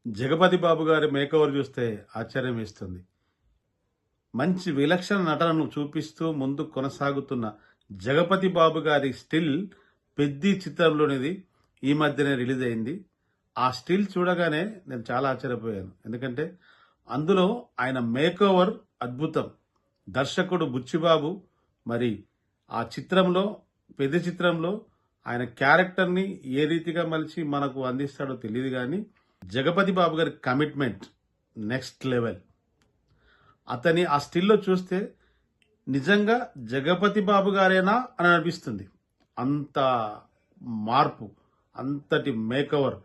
జగపతి బాబు గారి మేకవర్ చూస్తే ఆశ్చర్యం వేస్తుంది. మంచి విలక్షణ నటనను చూపిస్తూ ముందుకు కొనసాగుతున్న జగపతి బాబు గారి స్టిల్ పెద్ది చిత్రంలోనిది ఈ మధ్యనే రిలీజ్ అయింది. ఆ స్టిల్ చూడగానే నేను చాలా ఆశ్చర్యపోయాను. ఎందుకంటే అందులో ఆయన మేకోవర్ అద్భుతం. దర్శకుడు బుచ్చిబాబు మరి ఆ చిత్రంలో పెద్ద చిత్రంలో ఆయన క్యారెక్టర్ని ఏ రీతిగా మలిచి మనకు అందిస్తాడో తెలియదు, కానీ జగపతి బాబు గారి కమిట్మెంట్ నెక్స్ట్ లెవెల్. అతని ఆ స్టిల్లో చూస్తే నిజంగా జగపతి బాబు గారేనా అని అనిపిస్తుంది. అంత మార్పు, అంతటి మేకవర్,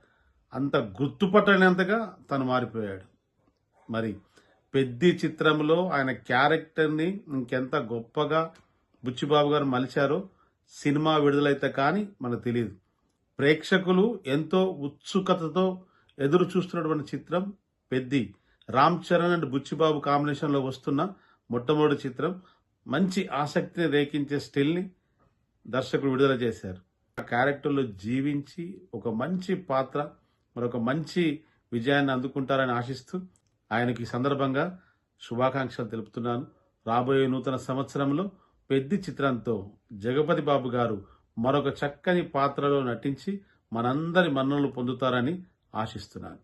అంత గుర్తుపట్టలేనంతగా తను మారిపోయాడు. మరి పెద్ది చిత్రంలో ఆయన క్యారెక్టర్ని ఇంకెంత గొప్పగా బుచ్చిబాబు గారు మలిచారో సినిమా విడుదలైతే కానీ మనకు తెలియదు. ప్రేక్షకులు ఎంతో ఉత్సుకతతో ఎదురు చూస్తున్నటువంటి చిత్రం పెద్ది. రామ్ చరణ్ అండ్ బుచ్చిబాబు కాంబినేషన్లో వస్తున్న మొట్టమొదటి చిత్రం. మంచి ఆసక్తిని రేకించే స్టిల్ని దర్శకుడు విడుదల చేశారు. ఆ క్యారెక్టర్లో జీవించి ఒక మంచి పాత్ర, మరొక మంచి విజయాన్ని అందుకుంటారని ఆశిస్తూ ఆయనకి ఈ సందర్భంగా శుభాకాంక్షలు తెలుపుతున్నాను. రాబోయే నూతన సంవత్సరంలో పెద్ది చిత్రంతో జగపతి బాబు గారు మరొక చక్కని పాత్రలో నటించి మనందరి మన్ననలు పొందుతారని ఆశిస్తున్నాను.